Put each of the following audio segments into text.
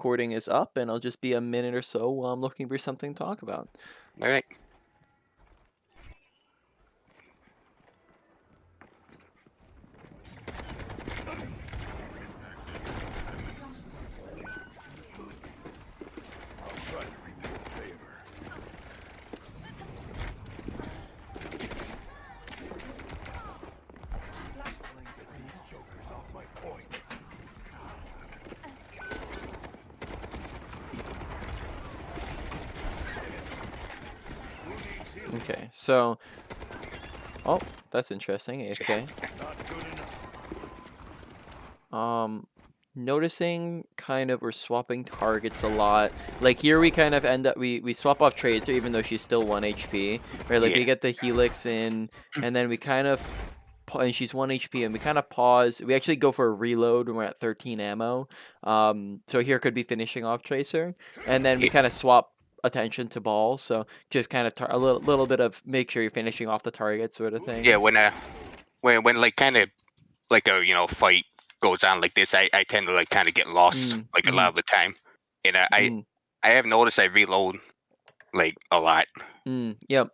recording is up, and I'll just be a minute or so while I'm looking for something to talk about. All right. Okay, so, oh, that's interesting. AFK. Noticing kind of we're swapping targets a lot. Like here we kind of end up we swap off Tracer even though she's still 1 HP. Right? Like we Yeah. get the Helix in, and then we kind of and she's 1 HP, and we kind of pause. We actually go for a reload when we're at 13 ammo. So here could be finishing off Tracer, and then we Yeah. kind of swap attention to Ball. So just kind of a little bit of make sure you're finishing off the target sort of thing. Yeah. When like kind of like a fight goes on like this, I tend to like kind of get lost like a lot of the time, and I have noticed I reload like a lot. Yep.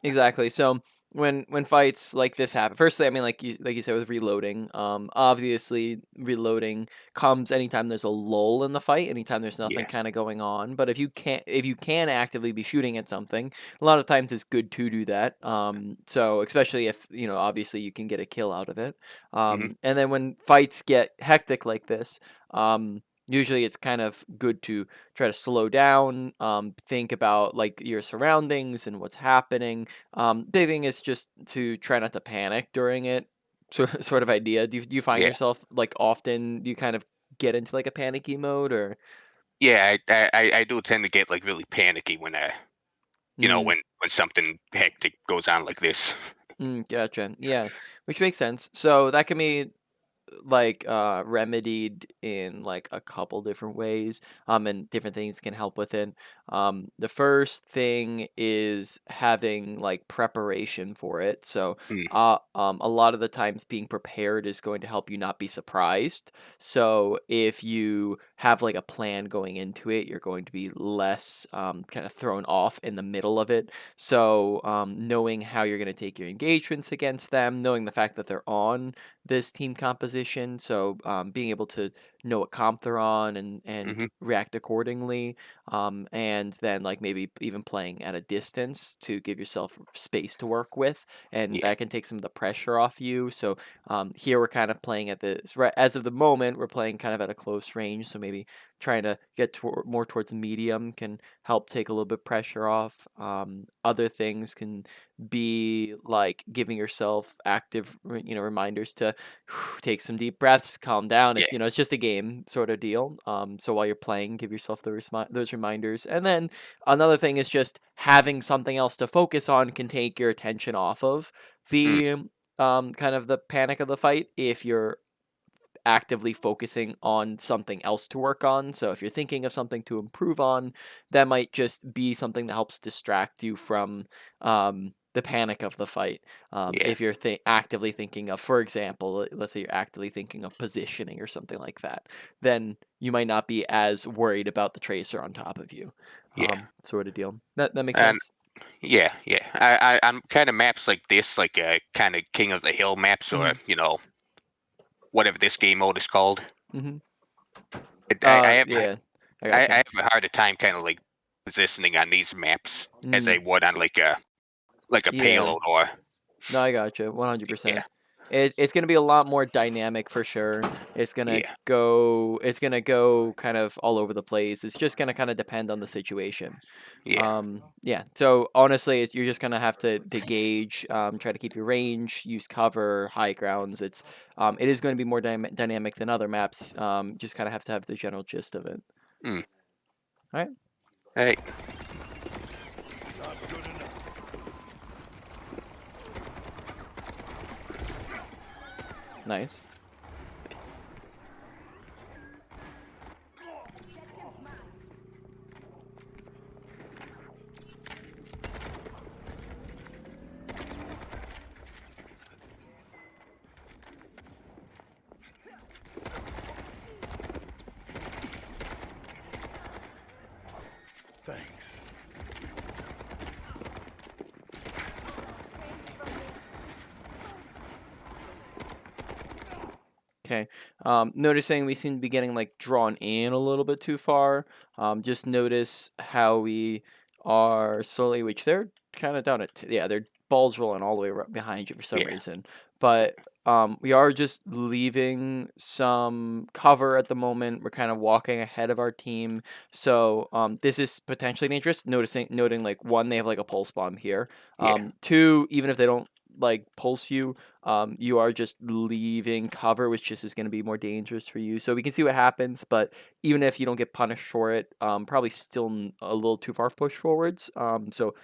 Exactly. So when fights like this happen, firstly, I mean, like you said with reloading, obviously reloading comes anytime there's a lull in the fight, anytime there's nothing Yeah. kind of going on. But if you can actively be shooting at something, a lot of times it's good to do that. So especially if obviously you can get a kill out of it. Hmm. And then when fights get hectic like this, usually it's kind of good to try to slow down, think about like your surroundings and what's happening. Big thing is just to try not to panic during it. Sort of idea. Do you find Yeah. yourself like often do you kind of get into like a panicky mode or? Yeah. I do tend to get like really panicky when Mm, when something hectic goes on like this. gotcha. Yeah, which makes sense. So that can be like remedied in like a couple different ways, and different things can help with it. The first thing is having like preparation for it. So Mm. a lot of the times being prepared is going to help you not be surprised. So if you have like a plan going into it, you're going to be less kind of thrown off in the middle of it. So knowing how you're going to take your engagements against them, knowing the fact that they're on this team composition. So being able to know what comp they're on and Hmm. react accordingly, and then like maybe even playing at a distance to give yourself space to work with, and Yeah. that can take some of the pressure off you. So here we're kind of playing at this right as of the moment we're playing kind of at a close range. So maybe trying to get more towards medium can help take a little bit pressure off. Other things can be like giving yourself active reminders to take some deep breaths, calm down. Yeah. It's just a game sort of deal. So while you're playing, give yourself those reminders. And then another thing is just having something else to focus on can take your attention off of Mm. the kind of the panic of the fight if you're actively focusing on something else to work on. So if you're thinking of something to improve on, that might just be something that helps distract you from the panic of the fight. Yeah. If you're actively thinking of, for example, let's say you're actively thinking of positioning or something like that, then you might not be as worried about the tracer on top of you. Yeah. Sort of deal. That makes And sense. yeah, yeah. I'm kind of maps like this, like kind of King of the Hill maps, or Hmm. whatever this game mode is called. Hmm. I have Yeah, I I gotcha. have a harder time kind of like positioning on these maps as I Mm, would on like a yeah. payload or No, I gotcha. yeah, 100%. It's gonna be a lot more dynamic for sure. yeah, It's gonna go kind of all over the place. It's just gonna kind of depend on the situation. yeah, Yeah. So honestly, you're just gonna have to gauge, try to keep your range, use cover, high grounds. It is going to be more dynamic than other maps. Just kind of have to have the general gist of it. mm. All right. Hey, Nice. Thanks. Okay. Noticing we seem to be getting like drawn in a little bit too far. Just notice how we are slowly, which they're kind of down at, yeah, their balls rolling all the way behind you for some Yeah. reason. But we are just leaving some cover at the moment. We're kind of walking ahead of our team. So this is potentially dangerous. Noting like one, they have like a pulse bomb here. Yeah. Two, even if they don't like pulse you, you are just leaving cover, which just is going to be more dangerous for you. So we can see what happens, but even if you don't get punished for it, probably still a little too far push forwards. So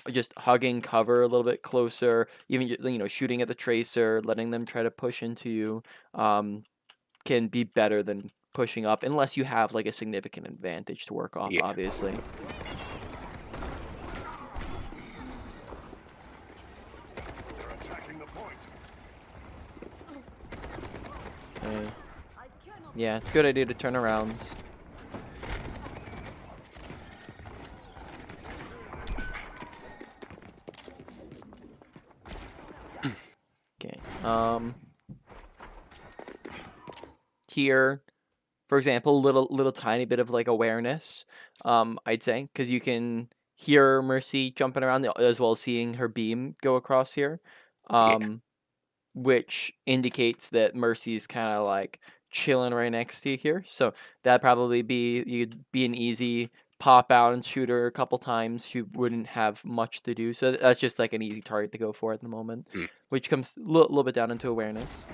just hugging cover a little bit closer, even shooting at the tracer, letting them try to push into you, can be better than pushing up, unless you have like a significant advantage to work off, Yeah. obviously. They're attacking the point. Okay. Yeah, good idea to turn around. Okay. Here, for example, little tiny bit of like awareness, I'd say, because you can hear Mercy jumping around as well as seeing her beam go across here, Yeah. which indicates that Mercy's kind of like chilling right next to you here. So that'd probably be, you'd be an easy pop out and shoot her a couple times. She wouldn't have much to do, so that's just like an easy target to go for at the moment, Mm. which comes a little bit down into awareness.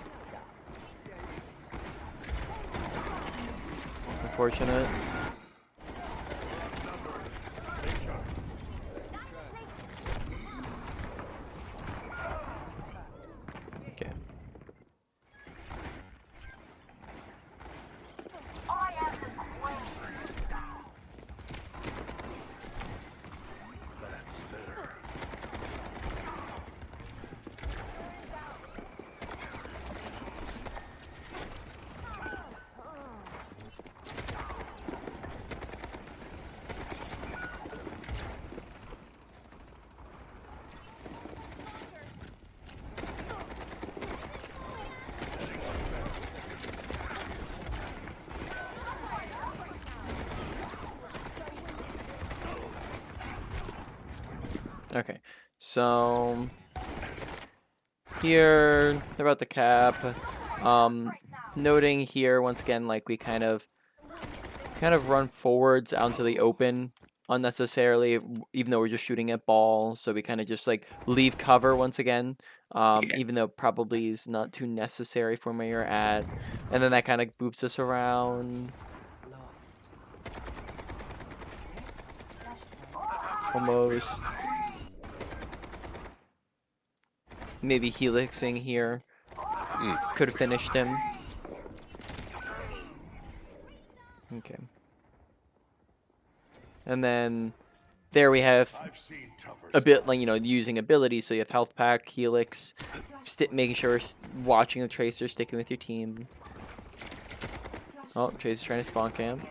Unfortunate. Okay. That's better. Okay, so here they're about to cap. Noting here once again, like we kind of run forwards out into the open unnecessarily, even though we're just shooting at balls. So we kind of just like leave cover once again, Yeah. even though probably is not too necessary from where you're at, and then that kind of boops us around. Almost. Maybe helixing here Mm. could have finished him. Okay. And then there we have I've seen tougher a bit like, spots. using abilities. So you have health pack, helix, making sure watching the tracer, sticking with your team. Oh, tracer's trying to spawn camp.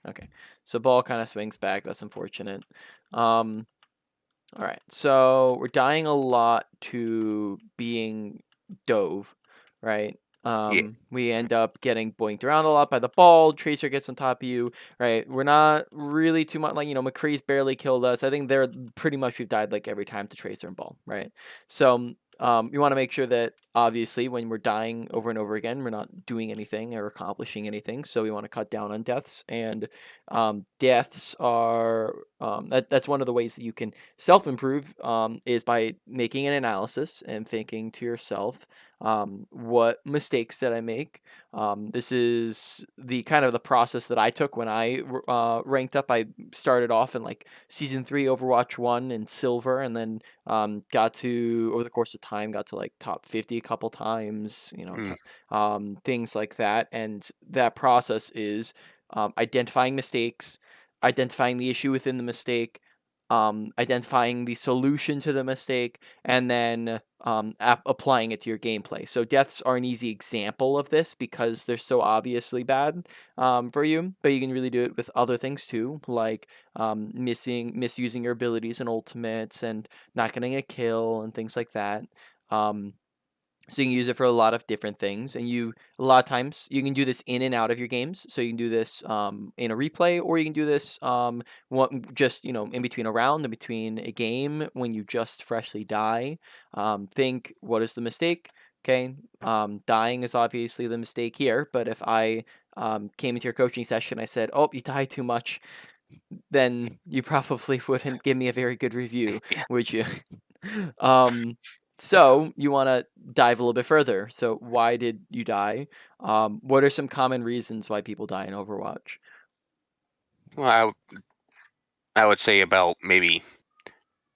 Okay, so ball kind of swings back. That's unfortunate. All right, so we're dying a lot to being dove, right? Yeah. We end up getting boinked around a lot by the ball. Tracer gets on top of you, right? We're not really too much like, McCree's barely killed us. I think they're pretty much, we've died like every time to Tracer and ball, right? So we want to make sure that obviously when we're dying over and over again, we're not doing anything or accomplishing anything. So we want to cut down on deaths, and deaths are that's one of the ways that you can self-improve, is by making an analysis and thinking to yourself, what mistakes did I make? This is the kind of the process that I took when I ranked up. I started off in like season 3 Overwatch 1 in silver, and then got to, over the course of time, got to like top 50 a couple times, Mm. things like that. And that process is identifying mistakes, identifying the issue within the mistake, identifying the solution to the mistake, and then applying it to your gameplay. So deaths are an easy example of this because they're so obviously bad for you, but you can really do it with other things too, like misusing your abilities and ultimates and not getting a kill and things like that. So you can use it for a lot of different things, and a lot of times you can do this in and out of your games. So you can do this in a replay, or you can do this just in between a round, in between a game when you just freshly die. Think, what is the mistake? Okay, dying is obviously the mistake here. But if I came into your coaching session, I said, "Oh, you died too much," then you probably wouldn't give me a very good review, Yeah. would you? um, so you want to dive a little bit further. So why did you die? What are some common reasons why people die in Overwatch? Well, I would say about maybe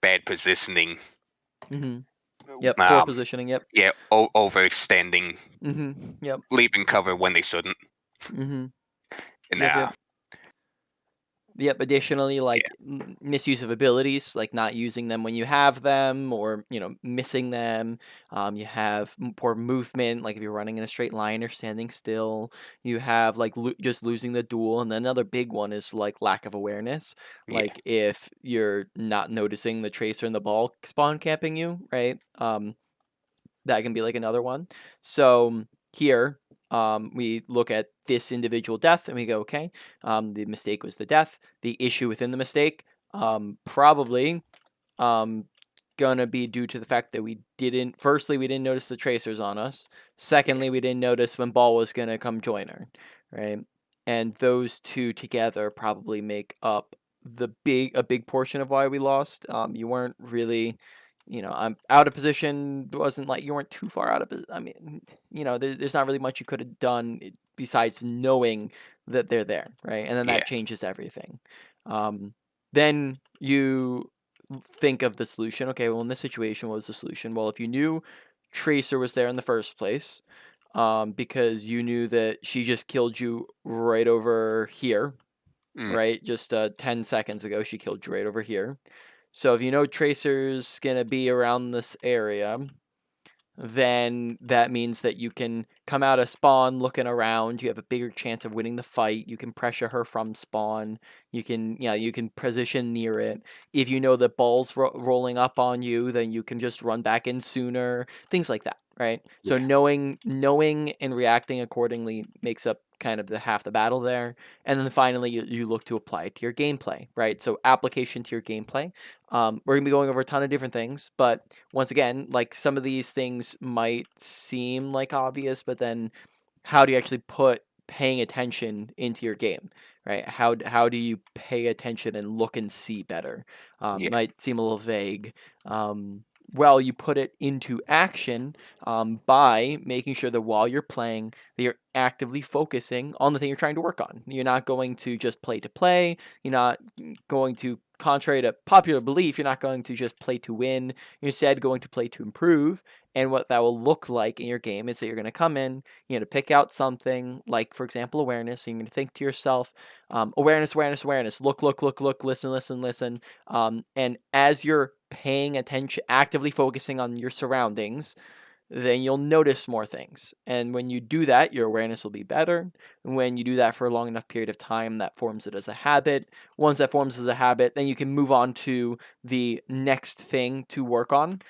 bad positioning. Mm-hmm. Yep. Poor Um, positioning. Yep. yeah, overextending, Mm-hmm. Yep. leaving cover when they shouldn't. Mm-hmm. And Yep. Yep. Yep. Additionally, yeah, like misuse of abilities, like not using them when you have them, or missing them. You have poor movement, like if you're running in a straight line or standing still. You have like just losing the duel, and then another big one is like lack of awareness. yeah, Like if you're not noticing the tracer and the ball spawn camping you, right? That can be like another one. So here, we look at this individual death and we go, okay, the mistake was the death. The issue within the mistake, probably um, gonna be due to the fact that firstly, we didn't notice the tracers on us. yeah, Secondly, we didn't notice when ball was gonna come join her, right? And those two together probably make up a big portion of why we lost. You weren't really, I'm out of position. It wasn't like you weren't too far out of position. I mean, there's not really much you could have done besides knowing that they're there, right? And then yeah. that changes everything. Then you think of the solution. Okay, well, in this situation, what was the solution? Well, if you knew Tracer was there in the first place, because you knew that she just killed you right over here, Mm, right? Just 10 seconds ago, she killed you right over here. So if you know Tracer's gonna be around this area, then that means that you can come out of spawn looking around. You have a bigger chance of winning the fight. You can pressure her from spawn. You can position near it. If you know the ball's rolling up on you, then you can just run back in sooner. Things like that, right? So yeah, knowing and reacting accordingly makes up kind of the half the battle there. And then finally, you look to apply it to your gameplay, right? So application to your gameplay. We're gonna be going over a ton of different things, but once again, like some of these things might seem like obvious, but then how do you actually put paying attention into your game, right? How do you pay attention and look and see better? yeah, Might seem a little vague. Well, you put it into action by making sure that while you're playing, that you're actively focusing on the thing you're trying to work on. You're not going to just play to play. You're not going to, contrary to popular belief, you're not going to just play to win. You're instead going to play to improve. And what that will look like in your game is that you're going to come in, you're going to pick out something like, for example, awareness. And you're going to think to yourself, awareness, awareness, awareness. Look, look, look, look. Listen, listen, listen. And as you're paying attention, actively focusing on your surroundings, then you'll notice more things. And when you do that, your awareness will be better. And when you do that for a long enough period of time, that forms it as a habit. Once that forms as a habit, then you can move on to the next thing to work on.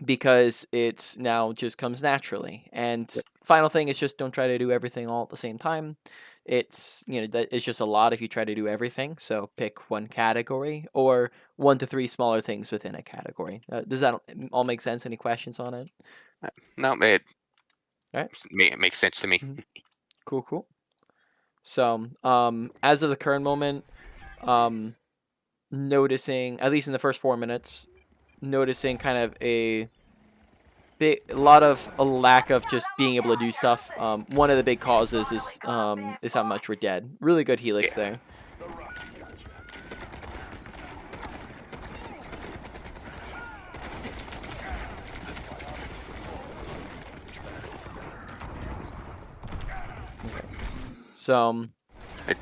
Because it's now just comes naturally. And yeah. final thing is just don't try to do everything all at the same time. That it's just a lot if you try to do everything. So pick one category or 1 to 3 smaller things within a category. Does that all make sense? Any questions on it? No, it, All right. it makes sense to me. Mhm. Cool, cool. So, as of the current moment, um, noticing at least in the first 4 minutes, noticing kind of a lack of just being able to do stuff. One of the big causes is how much we're dead. Really good helix Yeah, there. The rocket gotcha. Okay. So it,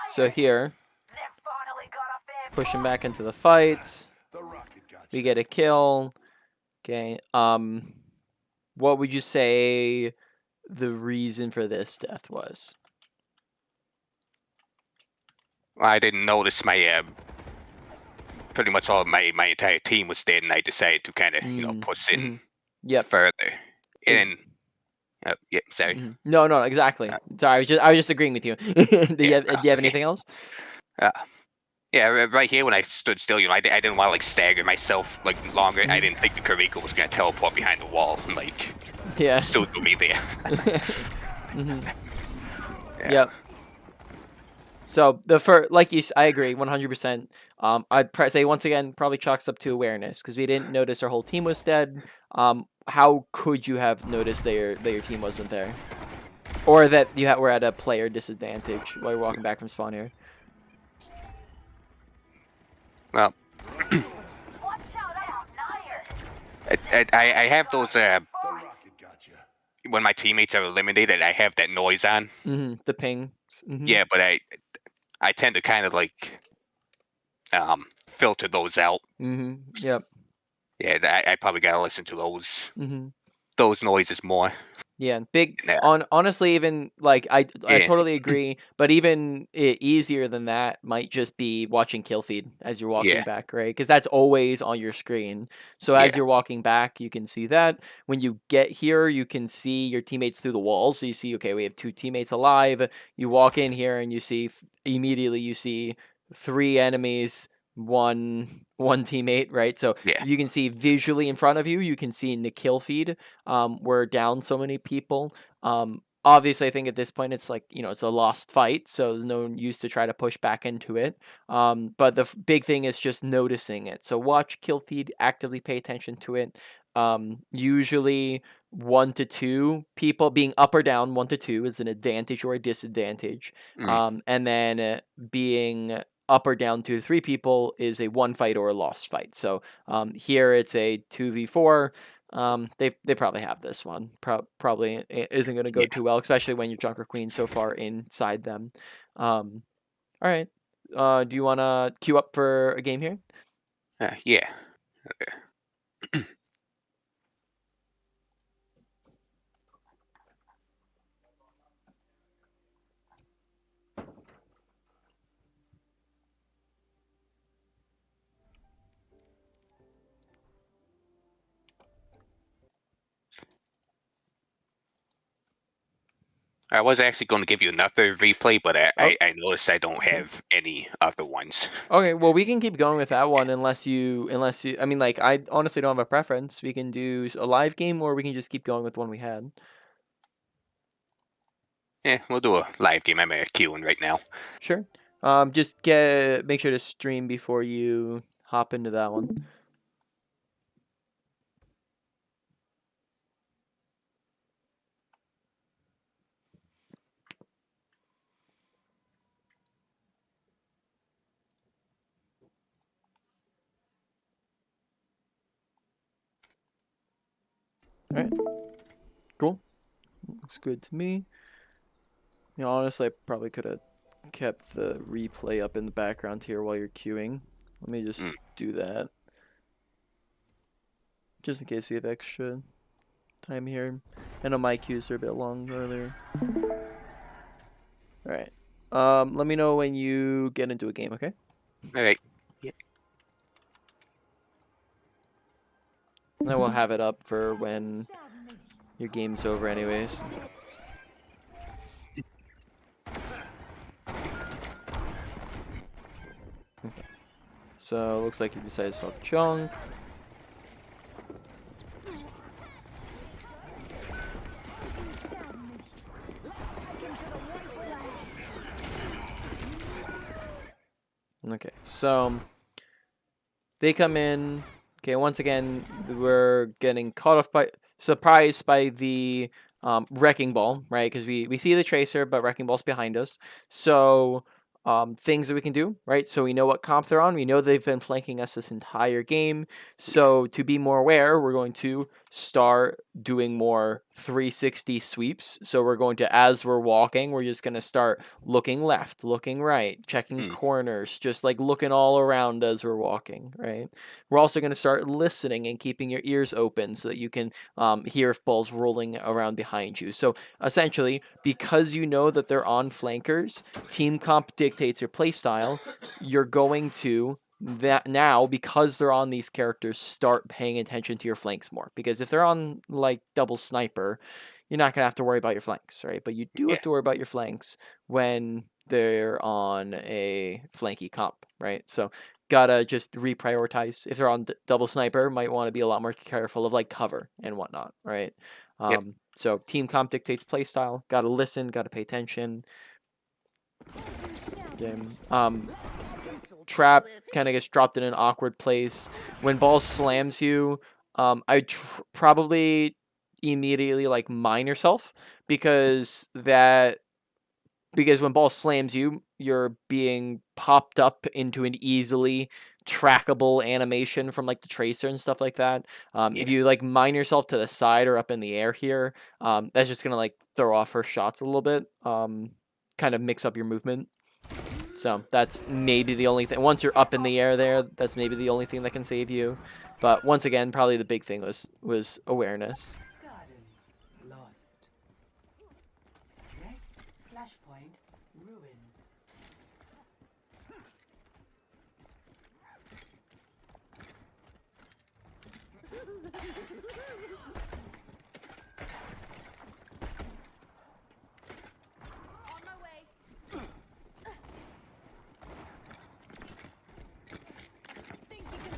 so here, pushing back into the fights. The rocket got We you. get a kill. Okay. What would you say the reason for this death was? I didn't notice my pretty much all my entire team was dead, and I decided to kind of push in Yep. further. And yeah, sorry. No, exactly. Sorry, I was just agreeing with you. Do you have anything else? Yeah, right here when I stood still, I didn't want to like stagger myself like longer. I didn't think the Kariko was gonna teleport behind the wall and like still do me there. Yep. So I agree 100%. I'd say once again probably chalks up to awareness because we didn't notice our whole team was dead. How could you have noticed that your team wasn't there, or that you were at a player disadvantage while you're walking back from spawn here? Well, I have those The rocket got you. when my teammates are eliminated. I have that noise on. The ping. Yeah, but I tend to kind of like filter those out. Yep. Yeah, I probably gotta listen to those noises more. Yeah, big Yeah. honestly, even like I Yeah. totally agree, but even easier than that might just be watching kill feed as you're walking Yeah. back, right? Because that's always on your screen. So as Yeah. you're walking back, you can see that. When you get here, you can see your teammates through the walls. So you see, okay, we have 2 teammates alive. You walk in here and you see immediately you see 3 enemies, one teammate, right? So Yeah. you can see visually in front of you. You can see in the kill feed. We're down so many people. Obviously, I think at this point it's like, it's a lost fight, so there's no use to try to push back into it. But the big thing is just noticing it. So watch kill feed, actively pay attention to it. Usually 1 to 2 people being up or down, 1 to 2 is an advantage or a disadvantage. And then being up or down 2 to 3 people is a 1 fight or a lost fight. So here it's a 2v4. They probably have this one. Probably isn't going to go too well, especially when your Junker Queen's so far inside them. All right. Do you want to queue up for a game here? Yeah. Okay. I was actually going to give you another replay, but I noticed I don't have any other ones. Okay, well we can keep going with that one unless you I mean, like, I honestly don't have a preference. We can do a live game or we can just keep going with the one we had. Yeah, we'll do a live game. I'm queuing right now. Sure. Just make sure to stream before you hop into that one. All right. Cool. Looks good to me. Honestly, I probably could have kept the replay up in the background here while you're queuing. Let me just do that. Just in case we have extra time here. I know my queues are a bit long earlier. Alright. Let me know when you get into a game, okay? Alright. Yeah. And then we'll have it up for when your game's over anyways. Okay. So, looks like you decided to swap Junk. Okay, so they come in. Okay, once again, we're getting caught off surprised by the wrecking ball, right? Because we see the tracer, but wrecking ball's behind us. So things that we can do, right? So we know what comp they're on. We know they've been flanking us this entire game. So to be more aware, we're going to start doing more 360 sweeps. So we're going to, as we're walking, we're just going to start looking left, looking right, checking corners, just like looking all around as we're walking, right? We're also going to start listening and keeping your ears open so that you can hear if balls rolling around behind you. So essentially, because you know that they're on flankers, team comp dictates your play style. You're going to that now, because they're on these characters, start paying attention to your flanks more, because if they're on like double sniper, you're not gonna have to worry about your flanks, right? But you do have to worry about your flanks when they're on a flanky comp, right? So gotta just reprioritize. If they're on double sniper, might want to be a lot more careful of like cover and whatnot, right? So team comp dictates playstyle. Gotta listen, gotta pay attention. Trap kind of gets dropped in an awkward place. When ball slams you, I probably immediately like mine yourself, because when ball slams you, you're being popped up into an easily trackable animation from like the tracer and stuff like that. If you like mine yourself to the side or up in the air here, that's just gonna like throw off her shots a little bit, kind of mix up your movement. So that's maybe the only thing. Once you're up in the air there, that's maybe the only thing that can save you. But once again, probably the big thing was awareness. Lost. Next flashpoint, ruins. On my way. Think you can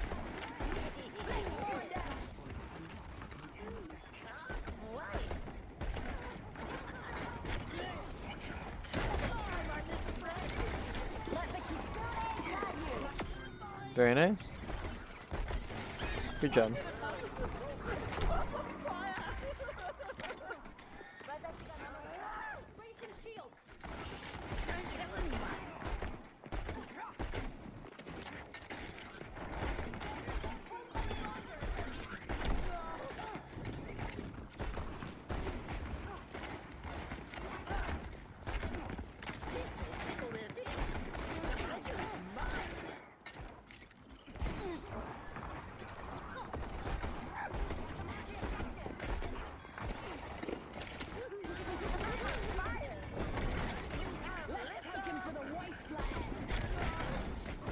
Very nice. Good job.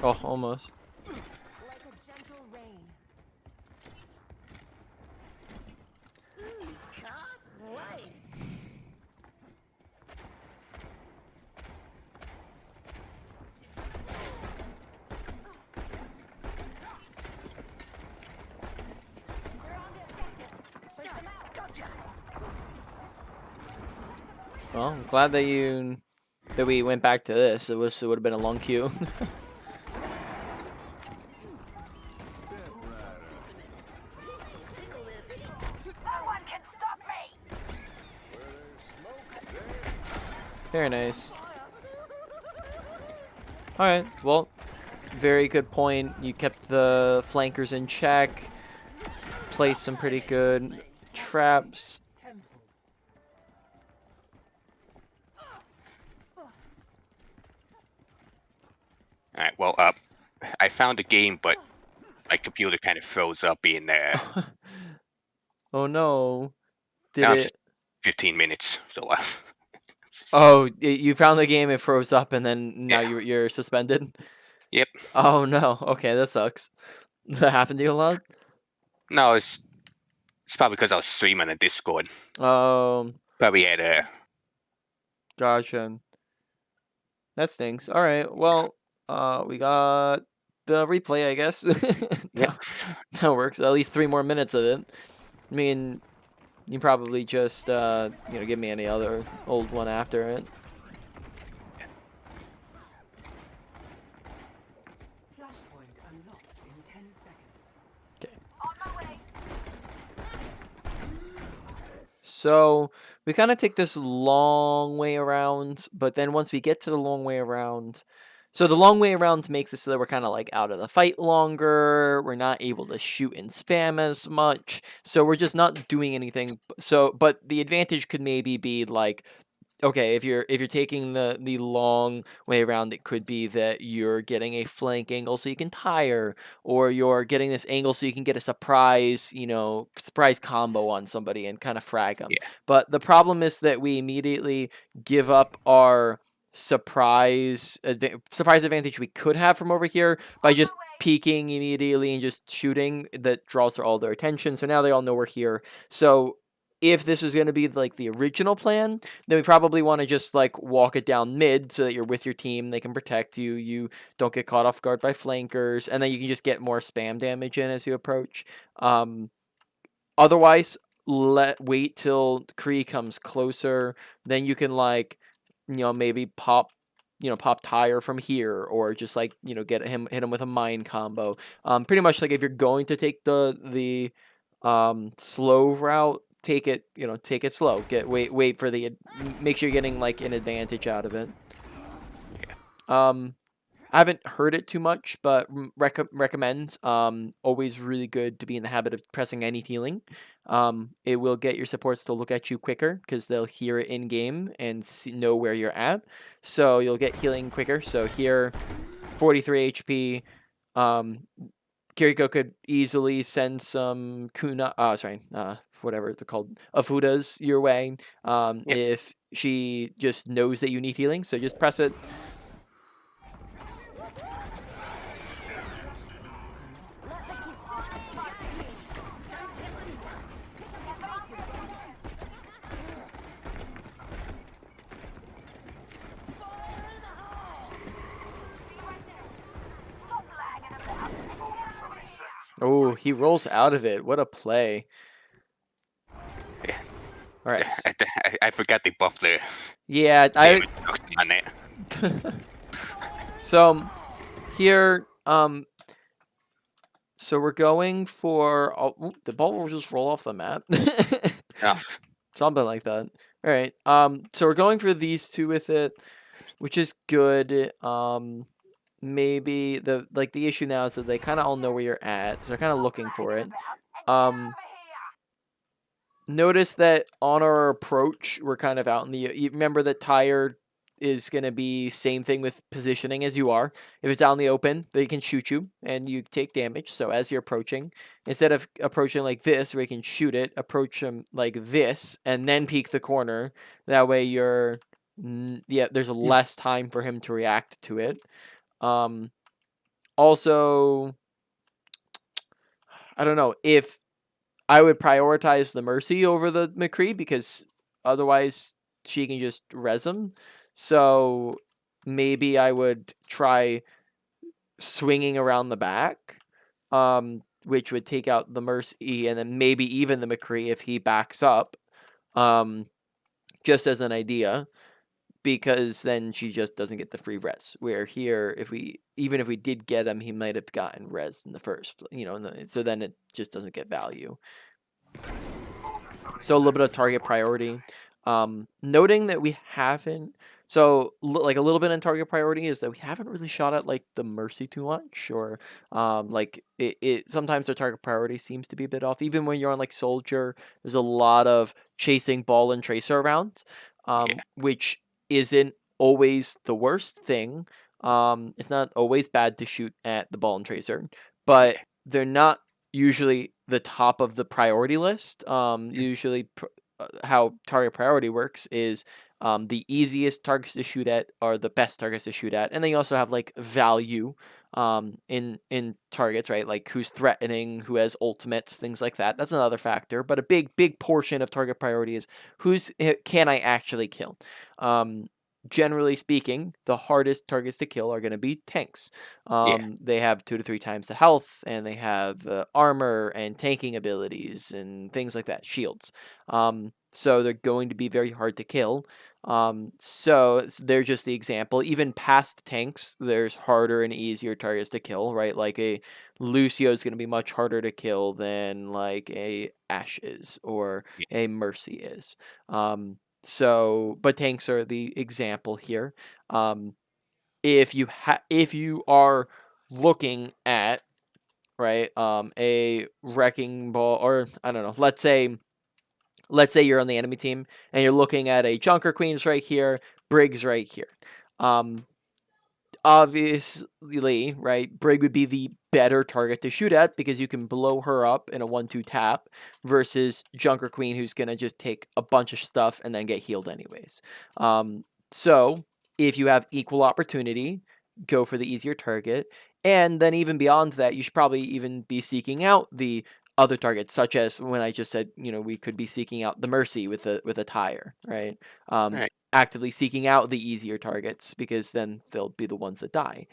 Oh, almost. like a gentle rain. Well, I'm glad that we went back to this. It would have been a long queue. Very nice. Alright, well, very good point. You kept the flankers in check. Placed some pretty good traps. Alright, well, I found a game, but my computer kind of froze up in there. Oh no. Did now it? It's just 15 minutes, so Oh, you found the game, it froze up, and then now Yeah. you're suspended? Yep. Oh no. Okay, that sucks. That happened to you a lot? No, it's probably because I was streaming on Discord. Probably had a... Gotcha. That stinks. Alright, well, we got the replay, I guess. Yep. That works. At least 3 more minutes of it. I mean, you probably just, give me any other old one after it. Flashpoint unlocks in 10 seconds. Okay. On my way. So we kind of take this long way around, but then once we get to the long way around, So the long way around makes it so that we're kind of like out of the fight longer. We're not able to shoot and spam as much. So we're just not doing anything. So, but the advantage could maybe be like, okay, if you're taking the long way around, it could be that you're getting a flank angle so you can tire, or you're getting this angle so you can get a surprise combo on somebody and kind of frag them. Yeah. But the problem is that we immediately give up our surprise advantage we could have from over here by just peeking immediately and just shooting. That draws all their attention, so now they all know we're here. So if this was going to be like the original plan, then we probably want to just like walk it down mid so that you're with your team, they can protect you, you don't get caught off guard by flankers, and then you can just get more spam damage in as you approach. Otherwise, wait till Kree comes closer, then you can like, maybe pop tire from here, or just like, hit him with a mine combo. Pretty much like if you're going to take the slow route, take it slow. Wait for make sure you're getting like an advantage out of it. I haven't heard it too much, but recommend. Always really good to be in the habit of pressing any healing. It will get your supports to look at you quicker because they'll hear it in game and know where you're at. So you'll get healing quicker. So here, 43 HP. Kiriko could easily send some whatever they're called, Afudas your way. Yep. If she just knows that you need healing, so just press it. Oh, he rolls out of it. What a play. Yeah. All right. I forgot they buffed the Yeah, damage reduction on it. So here, so we're going for the ball will just roll off the map. Oh. Something like that. All right. So we're going for these two with it, which is good. Maybe the issue now is that they kind of all know where you're at, so they're kind of looking for it. Notice that on our approach, we're kind of out in the. You remember that tire is going to be same thing with positioning as you are. If it's out in the open, they can shoot you and you take damage. So as you're approaching, instead of approaching like this where you can shoot it, approach them like this and then peek the corner. That way there's less time for him to react to it. Also, I don't know if I would prioritize the Mercy over the McCree because otherwise she can just res him. So maybe I would try swinging around the back, which would take out the Mercy and then maybe even the McCree if he backs up, just as an idea. Because then she just doesn't get the free res. Where here, even if we did get him, he might have gotten res in the first, so then it just doesn't get value. So a little bit of target priority. Noting that we haven't, like a little bit in target priority is that we haven't really shot at like the Mercy too much, or like it sometimes their target priority seems to be a bit off. Even when you're on like Soldier, there's a lot of chasing ball and tracer around, which isn't always the worst thing. It's not always bad to shoot at the ball and tracer, but they're not usually the top of the priority list. Usually how target priority works is the easiest targets to shoot at are the best targets to shoot at, and then you also have like value in targets, right? Like who's threatening, who has ultimates, things like that. That's another factor, but a big portion of target priority is can I actually kill. Generally speaking, the hardest targets to kill are going to be tanks. They have 2 to 3 times the health, and they have armor and tanking abilities and things like that, shields. So they're going to be very hard to kill. So they're just the example. Even past tanks, there's harder and easier targets to kill, right? Like a Lucio is going to be much harder to kill than like a Ashe is or a Mercy is. But tanks are the example here. if you are looking at, right, a wrecking ball, or I don't know, let's say you're on the enemy team and you're looking at a Junker Queen's right here, Briggs right here. Obviously, right, Brig would be the better target to shoot at because you can blow her up in a 1-2 tap versus Junker Queen, who's going to just take a bunch of stuff and then get healed anyways. So if you have equal opportunity, go for the easier target. And then even beyond that, you should probably even be seeking out the other targets, such as when I just said, we could be seeking out the Mercy with a tire, right? Right. Actively seeking out the easier targets because then they'll be the ones that die.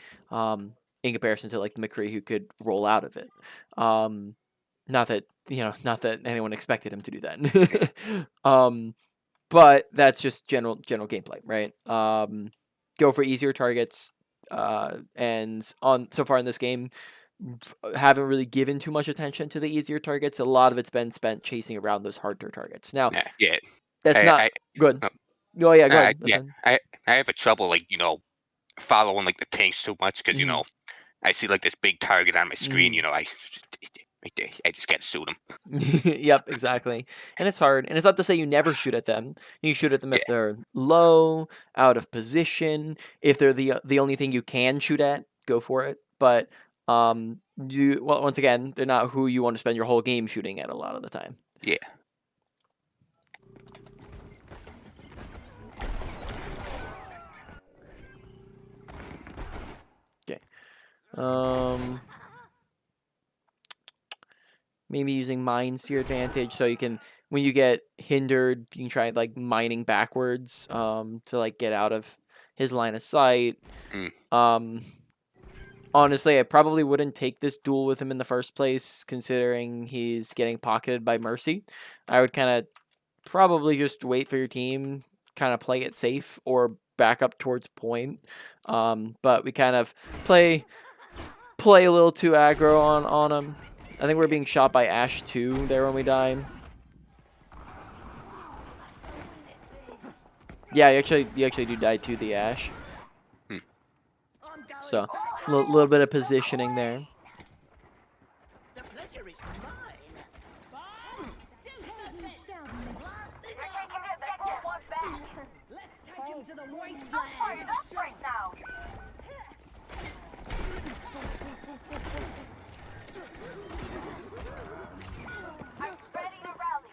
In comparison to like the McCree who could roll out of it. Not that anyone expected him to do that. But that's just general gameplay, right? Go for easier targets. And on so far in this game, haven't really given too much attention to the easier targets. A lot of it's been spent chasing around those harder targets. Now, Yeah. that's not I good. uh, Oh yeah, go ahead. That's yeah. fine. I have a trouble like following like the tanks too much because Mhm. I see like this big target on my screen. Mhm. Right there, I just can't shoot them. Yep, exactly. And it's hard. And it's not to say you never shoot at them. You shoot at them if Yeah. they're low, out of position. If they're the only thing you can shoot at, go for it. But once again, they're not who you want to spend your whole game shooting at a lot of the time. Yeah. Maybe using mines to your advantage, so you can, when you get hindered, you can try like mining backwards, to like get out of his line of sight. Mm. Honestly, I probably wouldn't take this duel with him in the first place, considering he's getting pocketed by Mercy. I would kind of probably just wait for your team, kind of play it safe, or back up towards point. But we kind of play a little too aggro on him. I think we're being shot by Ashe too there when we die. Yeah, you actually do die to the Ashe. Hmm. So a little bit of positioning there. The pleasure is mine. Let's take him to the wasteland. Up right now. I'm ready to rally.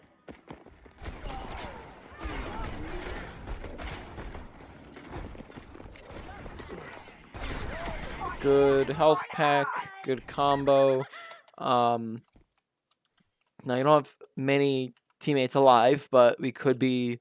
Good health pack, good combo. Now you don't have many teammates alive, but we could be,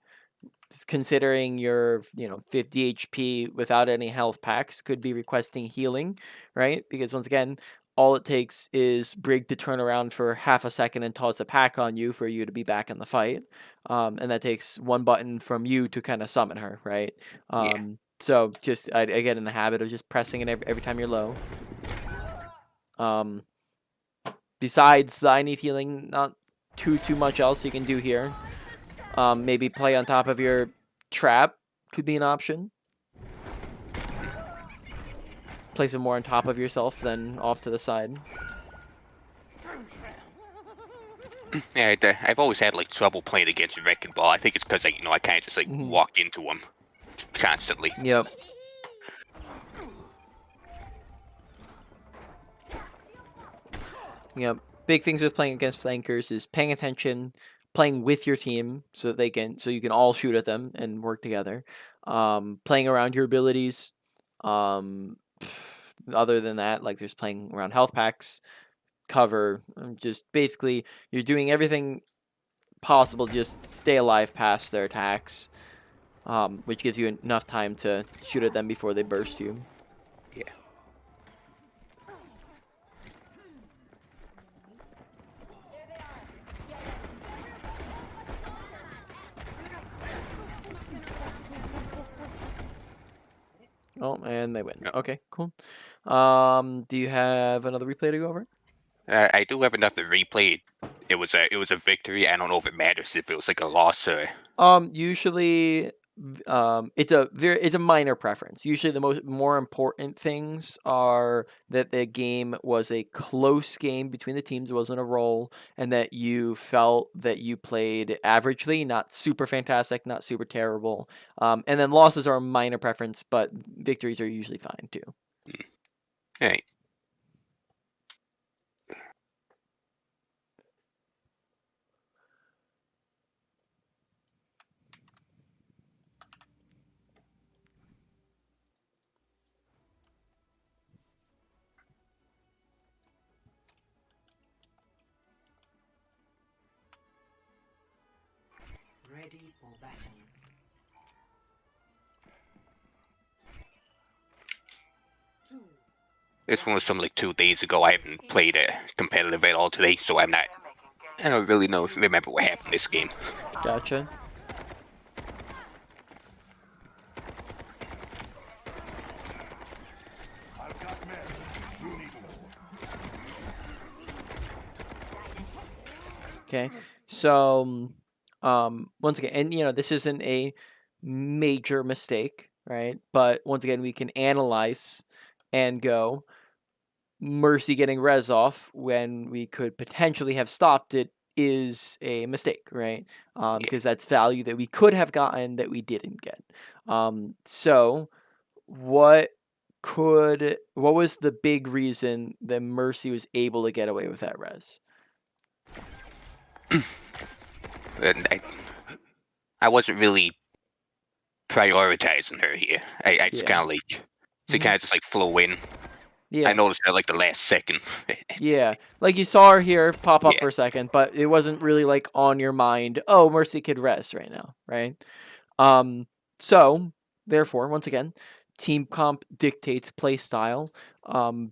considering your 50 HP without any health packs, could be requesting healing, right? Because once again, all it takes is Brig to turn around for half a second and toss a pack on you for you to be back in the fight. And that takes one button from you to kind of summon her, right? Yeah. So just I get in the habit of just pressing it every time you're low. Besides the I need healing, not too much else you can do here. Maybe play on top of your trap could be an option. Place it more on top of yourself than off to the side. Yeah, I've always had like trouble playing against Wrecking Ball. I think it's because I kind of just like walk into him constantly. Yep. Yep. Big things with playing against flankers is paying attention, playing with your team so you can all shoot at them and work together. Playing around your abilities. Other than that, like there's playing around health packs, cover, just basically you're doing everything possible to just stay alive past their attacks, which gives you enough time to shoot at them before they burst you. Yeah. Oh, and they win. Yep. Okay, cool. Do you have another replay to go over? I do have enough to replay. It was a victory. I don't know if it matters if it was like a loss or. Usually it's a minor preference. Usually the more important things are that the game was a close game between the teams, it wasn't a roll, and that you felt that you played averagely, not super fantastic, not super terrible. And then losses are a minor preference, but victories are usually fine too. All right. Ready for battle. This one was from like 2 days ago. I haven't played a competitive at all today, so I don't really remember what happened this game. Gotcha. I've got men. You need more. Okay. So, once again, and this isn't a major mistake, right? But once again, we can analyze and go, Mercy getting res off when we could potentially have stopped it is a mistake, right? Because that's value that we could have gotten that we didn't get. So what was the big reason that Mercy was able to get away with that res? And I wasn't really prioritizing her here. I just Yeah. kind of like, she kind of just like flew in. Yeah. I noticed her like the last second. Yeah, like you saw her here pop up Yeah. for a second, but it wasn't really like on your mind. Oh, Mercy could rest right now, right? So therefore, once again, team comp dictates play style.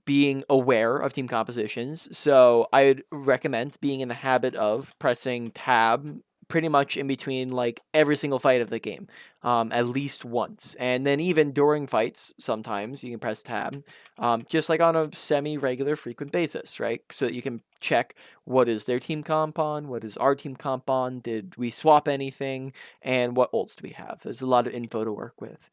Being aware of team compositions. So I would recommend being in the habit of pressing tab pretty much in between like every single fight of the game, at least once, and then even during fights, sometimes you can press tab, just like on a semi-regular, frequent basis, right? So that you can check what is their team comp on, what is our team comp on, did we swap anything, and what ults do we have. There's a lot of info to work with.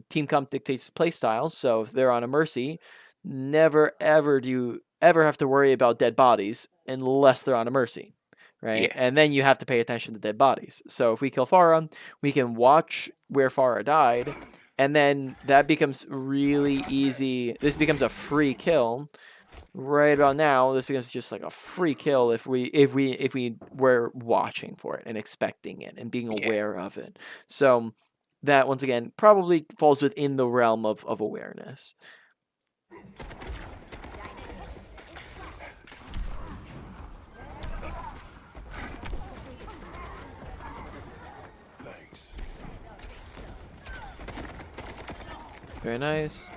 Team comp dictates play styles, so if they're on a Mercy, never ever do you ever have to worry about dead bodies unless they're on a Mercy, right? Yeah. And then you have to pay attention to dead bodies. So if we kill Farah, we can watch where Farah died, and then that becomes really easy. This becomes a free kill. Right about now, this becomes just like a free kill if we were watching for it and expecting it and being aware of it. So that once again probably falls within the realm of awareness. Thanks. Very nice.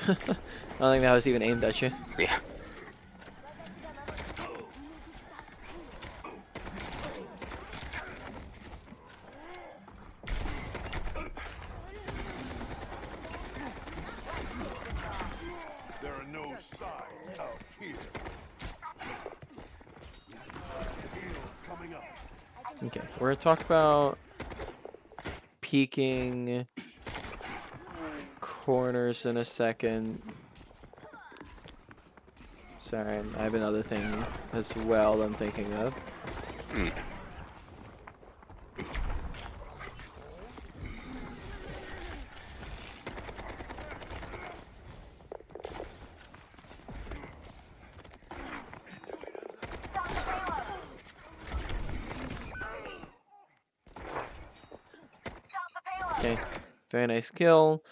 I don't think that was even aimed at you. Yeah. There are no sides out here. Heals coming up. Okay, we're gonna talk about peeking corners in a second. Sorry, I have another thing as well I'm thinking of. Okay, very nice kill.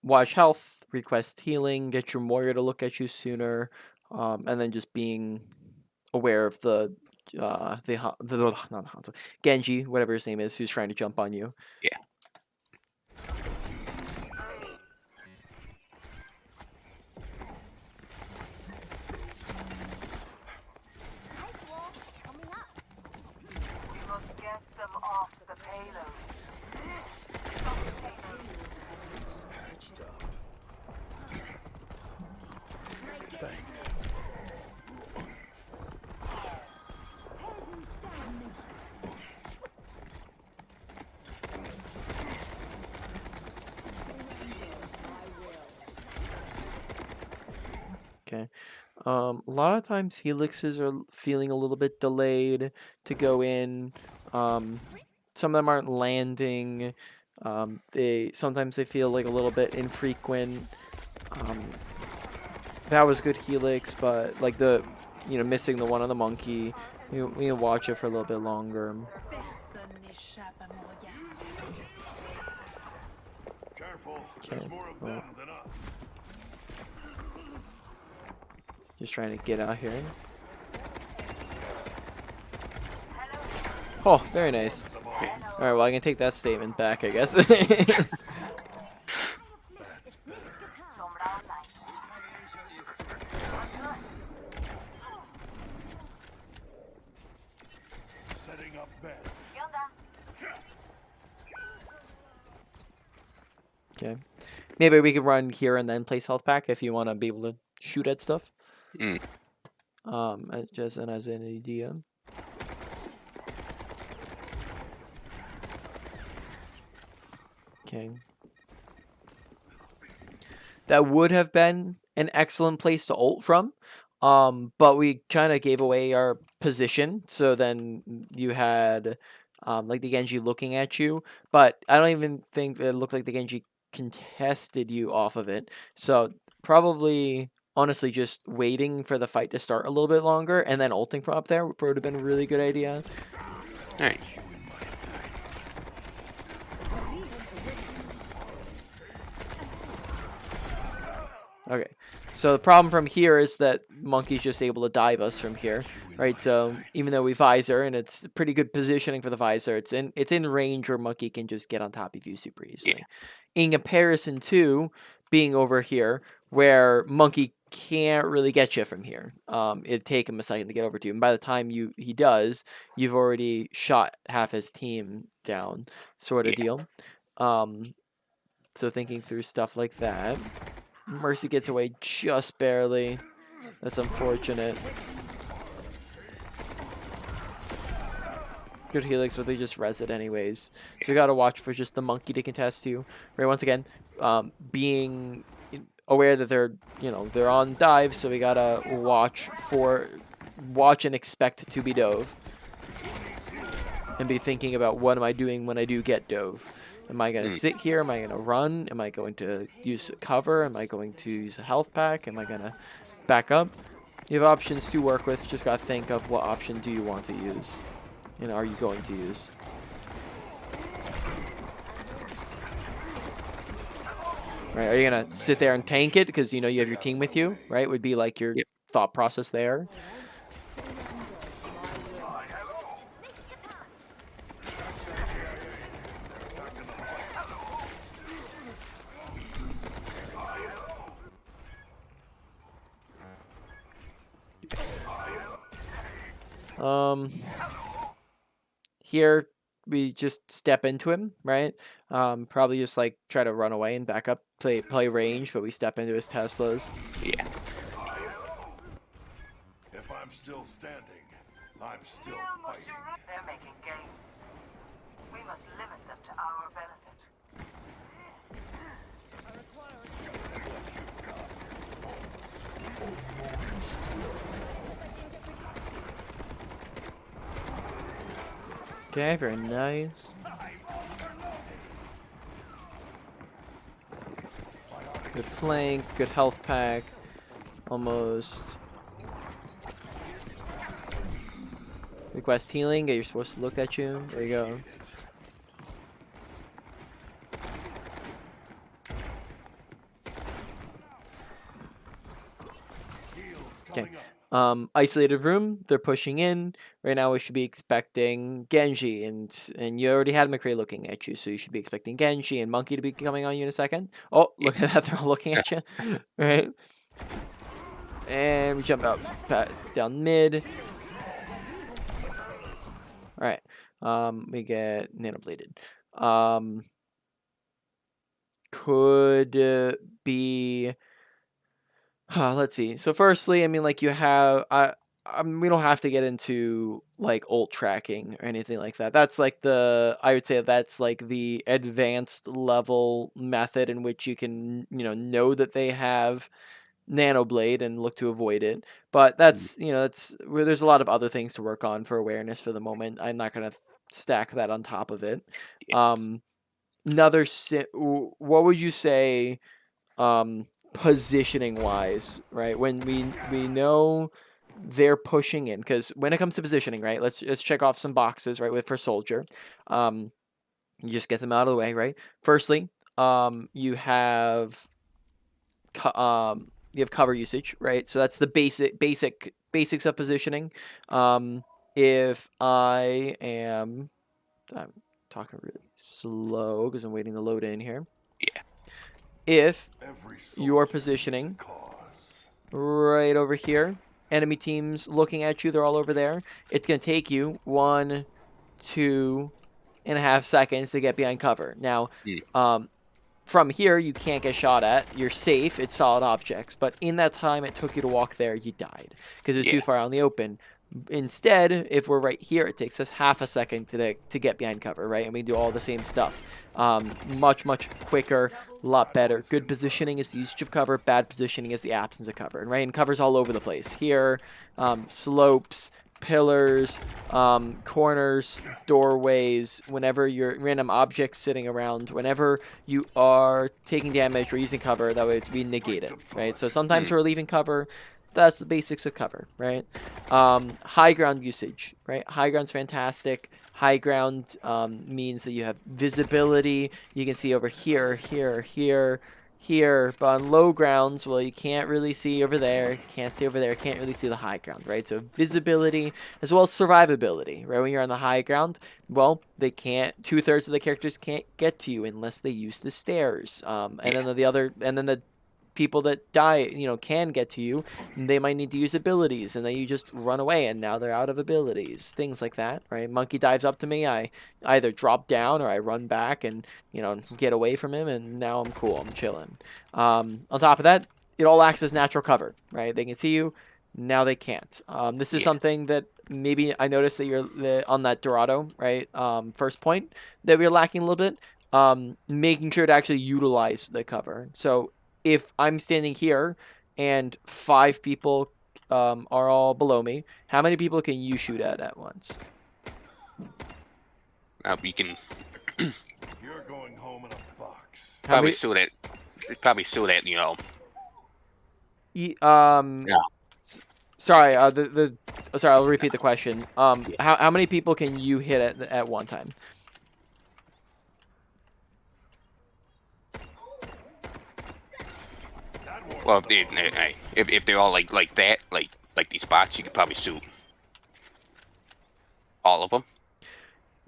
Watch health, request healing, get your Moira to look at you sooner, and then just being aware of the not Hanzo, Genji, whatever his name is, who's trying to jump on you. Yeah. We must get them off the payload. Thanks. Okay. A lot of times helixes are feeling a little bit delayed to go in. Some of them aren't landing. They sometimes they feel like a little bit infrequent. That was good helix, but like missing the one on the monkey. We can watch it for a little bit longer. Careful, Okay. there's more of them than us. Just trying to get out here. Oh, very nice. All right, well I can take that statement back, I guess. Setting up beds. Okay. Maybe we could run here and then place health pack if you want to be able to shoot at stuff. Just as an idea. Okay. That would have been an excellent place to ult from. But we kind of gave away our position, so then you had like the Genji looking at you, but I don't even think it looked like the Genji contested you off of it. So probably honestly just waiting for the fight to start a little bit longer and then ulting from up there would have been a really good idea. Alright. Okay, so the problem from here is that Monkey's just able to dive us from here, right? So even though we visor and it's pretty good positioning for the visor, it's in range where Monkey can just get on top of you super easily. Yeah. In comparison to being over here, where Monkey can't really get you from here. It'd take him a second to get over to you, and by the time he does, you've already shot half his team down, sort of deal. So thinking through stuff like that. Mercy gets away just barely. That's unfortunate. Good helix, but they just res it anyways. So you gotta watch for just the monkey to contest you. Right, once again, being aware that they're on dive, so we gotta watch and expect to be dove. And be thinking about what am I doing when I do get dove. Am I going to sit here? Am I going to run? Am I going to use cover? Am I going to use a health pack? Am I going to back up? You have options to work with. Just got to think of what option do you want to use. Are you going to use? Right, are you going to sit there and tank it because you have your team with you, right? Would be like your thought process there. Here we just step into him, right? Probably just like try to run away and back up, play range, but we step into his Teslas. Yeah. If I'm still standing, I'm still fighting. They're making gains. We must limit them to our benefit. Okay, very nice. Good flank, good health pack. Almost. Request healing, you're supposed to look at you. There you go. Okay. Isolated room, they're pushing in. Right now we should be expecting Genji, and you already had McCree looking at you, so you should be expecting Genji and Monkey to be coming on you in a second. Oh, look at that, they're all looking at you. Right? And we jump out down mid. Alright. We get nanobladed. Could be let's see. So firstly, I mean, like you have, we don't have to get into like ult tracking or anything like that. That's like I would say that's like the advanced level method in which you can, know that they have Nano Blade and look to avoid it. But that's, that's where there's a lot of other things to work on for awareness for the moment. I'm not going to stack that on top of it. Yeah. What would you say positioning wise, right? When we know they're pushing in, because when it comes to positioning, right? Let's check off some boxes, right? With for soldier, you just get them out of the way, right? Firstly, you have cover usage, right? So that's the basics of positioning. If I'm talking really slow because I'm waiting to load in here. Yeah. If Every you're soldier needs a positioning cause. right over here, enemy teams looking at you, they're all over there. It's gonna take you 1, 2.5 seconds to get behind cover. Now, from here, you can't get shot at. You're safe. It's solid objects. But in that time it took you to walk there, you died because it was too far out in the open. Instead, if we're right here, it takes us half a second to get behind cover, right? And we do all the same stuff. Much quicker, a lot better. Good positioning is the usage of cover. Bad positioning is the absence of cover. And right, and cover's all over the place. Here, slopes, pillars, corners, doorways, whenever you're random objects sitting around, whenever you are taking damage or using cover, that would be negated, right? So sometimes we're leaving cover. That's the basics of cover, right? High ground usage, right? High ground's fantastic. High ground means that you have visibility. You can see over here, here, but on low grounds, well, you can't really see over there, can't see over there, can't really see the high ground, right? So visibility as well as survivability, right? When you're on the high ground, well, they can't, 2/3 of the characters can't get to you unless they use the stairs. And then the people that die, can get to you, they might need to use abilities, and then you just run away, and now they're out of abilities. Things like that, right? Monkey dives up to me, I either drop down or I run back and, get away from him, and now I'm cool, I'm chilling. On top of that, it all acts as natural cover, right? They can see you, now they can't. This is something that maybe I noticed that you're on that Dorado, right? First point that we're lacking a little bit. Making sure to actually utilize the cover. So if I'm standing here and 5 people are all below me, how many people can you shoot at once? We can You're going home in a box. probably shoot at, Yeah. Sorry, sorry, I'll repeat the question. How many people can you hit at one time? Well, if they're all like that, like these bots, you could probably shoot all of them.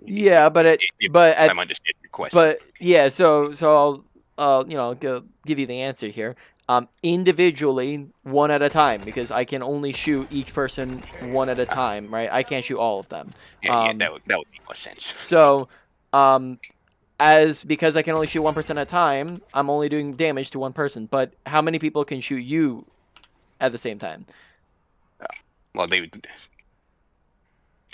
Yeah, but I'm understanding your question. But yeah, so I'll give you the answer here. Individually, one at a time, because I can only shoot each person one at a time, right? I can't shoot all of them. Yeah, that would make more sense. So, because I can only shoot one person at a time, I'm only doing damage to one person. But how many people can shoot you at the same time? Well, they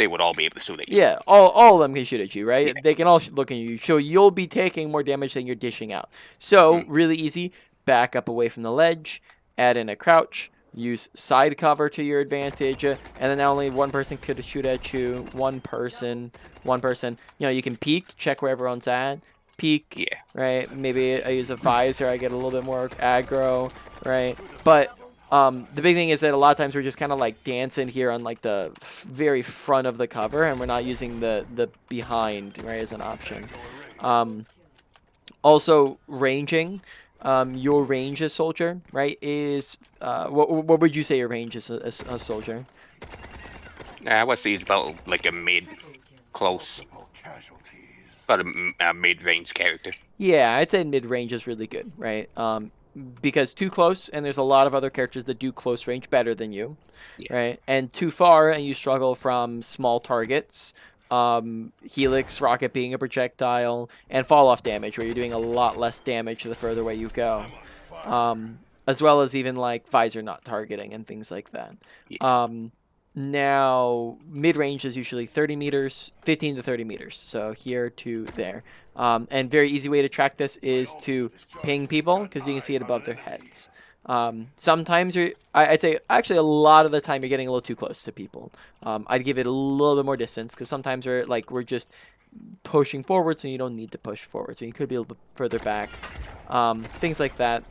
would all be able to shoot at you. Yeah, all of them can shoot at you, right? Yeah. They can all look at you. So you'll be taking more damage than you're dishing out. So really easy. Back up away from the ledge. Add in a crouch. Use side cover to your advantage. And then only one person could shoot at you. One person. You can peek. Check where everyone's at. Peek. Yeah. Right? Maybe I use a visor. I get a little bit more aggro. Right? But the big thing is that a lot of times we're just kind of like dancing here on like the very front of the cover, and we're not using the behind, right, as an option. Also ranging, your range as soldier, right, is what would you say your range is as a soldier? I would say it's about like a mid close, about a mid-range character. Yeah, I'd say mid-range is really good, right? Because too close, and there's a lot of other characters that do close range better than you, right? And too far, and you struggle from small targets, helix, rocket being a projectile, and fall-off damage, where you're doing a lot less damage the further away you go. As well as even like visor not targeting and things like that. Now, mid-range is usually 30 meters, 15 to 30 meters. So here to there. And very easy way to track this is to ping people, because you can see it above their heads. Sometimes I'd say actually a lot of the time you're getting a little too close to people. I'd give it a little bit more distance because sometimes we're just pushing forward, so you don't need to push forward. So you could be a little bit further back. Things like that.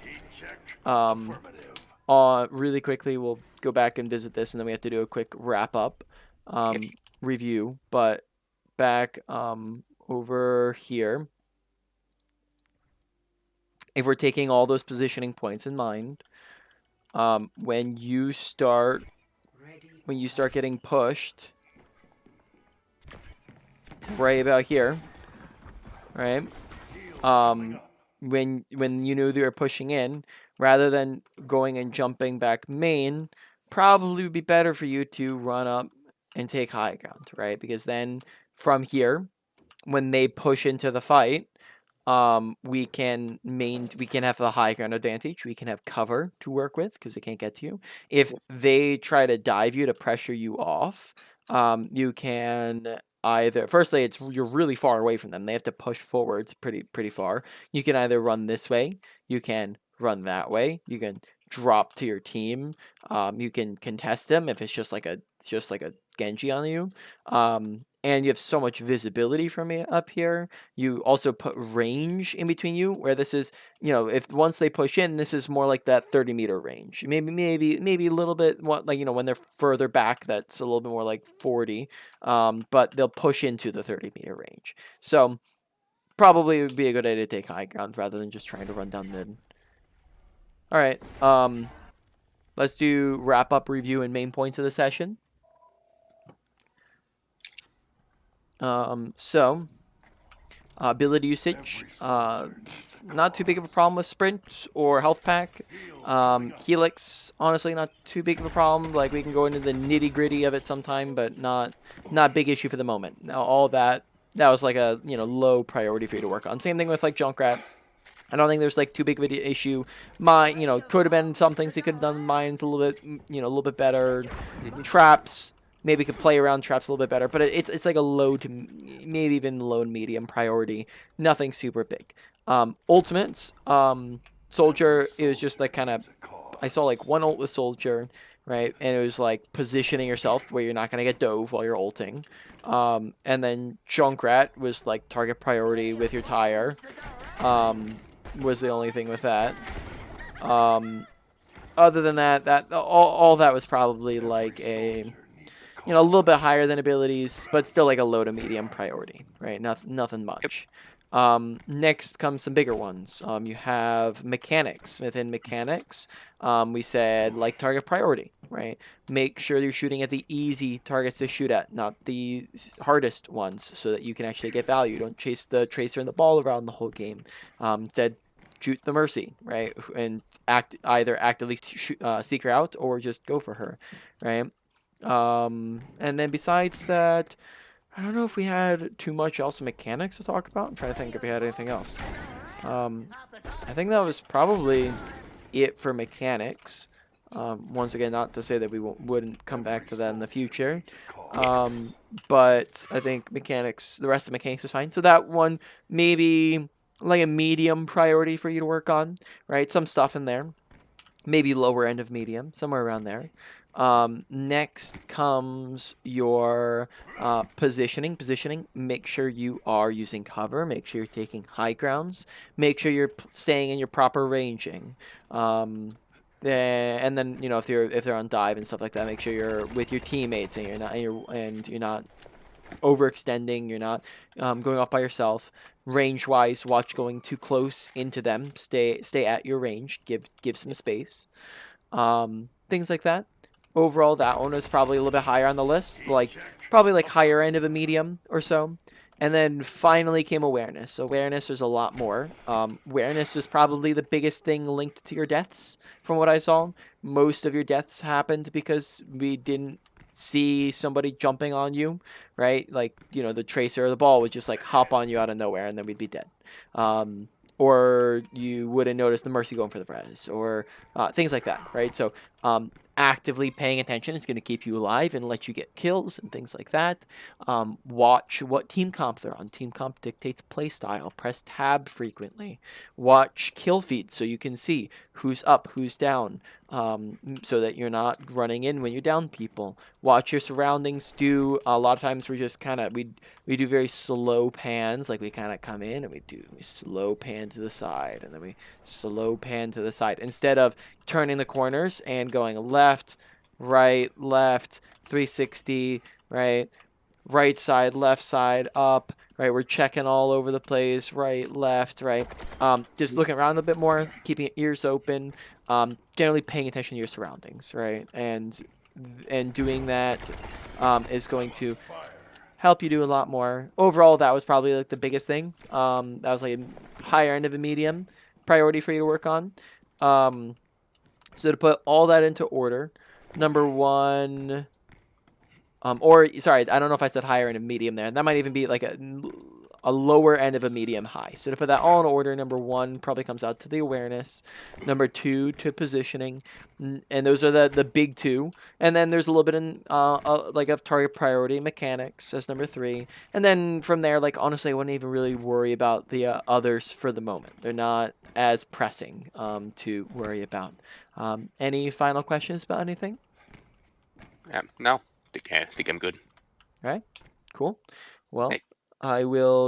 Really quickly, we'll go back and visit this, and then we have to do a quick wrap up review. But back over here, if we're taking all those positioning points in mind, when you start getting pushed right about here, right? When you knew they were pushing in, rather than going and jumping back main, probably would be better for you to run up and take high ground, right? Because then from here, when they push into the fight, we can have the high ground advantage. We can have cover to work with because they can't get to you. If they try to dive you to pressure you off, you can either firstly you're really far away from them. They have to push forwards pretty far. You can either run this way, you can run that way, you can drop to your team, you can contest them if it's just like a Genji on you. And you have so much visibility from up here. You also put range in between you, where this is, if once they push in, this is more like that 30-meter range. Maybe a little bit more, like, when they're further back, that's a little bit more like 40. But they'll push into the 30-meter range. So probably it would be a good idea to take high ground rather than just trying to run down mid. All right. Let's do wrap up, review, and main points of the session. Ability usage, not too big of a problem with sprint or health pack. Helix, honestly, not too big of a problem. Like, we can go into the nitty gritty of it sometime, but not a big issue for the moment. Now, all that was like a low priority for you to work on. Same thing with like Junkrat. I don't think there's like too big of an issue. Could have been some things he could have done mines a little bit better. Traps, maybe could play around traps a little bit better, but it's like a low to maybe even low and medium priority. Nothing super big. Ultimates, Soldier, it was just like kind of, I saw like one ult with Soldier, right? And it was like positioning yourself where you're not gonna get dove while you're ulting. And then Junkrat was like target priority with your tire. Was the only thing with that. Other than that all that was probably like a little bit higher than abilities, but still like a low to medium priority, right? Nothing much. Next comes some bigger ones. You have mechanics. Within mechanics, we said like target priority, right? Make sure you're shooting at the easy targets to shoot at, not the hardest ones, so that you can actually get value. Don't chase the tracer and the ball around the whole game. Instead, shoot the Mercy, right? And either actively seek her out or just go for her, right? And then besides that, I don't know if we had too much else mechanics to talk about. I'm trying to think if we had anything else. I think that was probably it for mechanics. Once again, not to say that we wouldn't come back to that in the future. But I think mechanics, the rest of mechanics is fine. So that one, maybe like a medium priority for you to work on, right? Some stuff in there. Maybe lower end of medium, somewhere around there. Next comes your positioning. Make sure you are using cover. Make sure you're taking high grounds. Make sure you're staying in your proper ranging. And then if they're on dive and stuff like that, make sure you're with your teammates and you're not overextending. You're not going off by yourself. Range wise, watch going too close into them. Stay at your range. Give some space. Things like that. Overall, that one was probably a little bit higher on the list, probably like higher end of a medium or so. And then finally came awareness. Awareness, there's a lot more. Awareness was probably the biggest thing linked to your deaths from what I saw. Most of your deaths happened because we didn't see somebody jumping on you, right? Like, the tracer or the ball would just like hop on you out of nowhere and then we'd be dead. or you wouldn't notice the Mercy going for the res, or things like that, right? So actively paying attention is going to keep you alive and let you get kills and things like that. Watch what team comp they're on. Team comp dictates play style. Press tab frequently. Watch kill feeds so you can see who's up, who's down, so that you're not running in when you're down people. Watch your surroundings. Do a lot of times we just kind of we do very slow pans, like we kind of come in and we slow pan to the side, and then we slow pan to the side instead of turning the corners and going left, right, left, 360, right side, left side, up, right. We're checking all over the place, right, left, right. Just looking around a bit more, keeping your ears open, generally paying attention to your surroundings, right, and doing that is going to help you do a lot more. Overall, that was probably like the biggest thing. That was like a higher end of a medium priority for you to work on. So to put all that into order, number one, or sorry, I don't know if I said higher end of medium there. That might even be like a lower end of a medium high. So to put that all in order, number one probably comes out to the awareness, number two to positioning, and those are the big two. And then there's a little bit in like of target priority mechanics as number three, and then from there, like honestly, I wouldn't even really worry about the others for the moment. They're not as pressing to worry about. Any final questions about anything? No, I think I'm good. All right, cool. Well, Hey. I will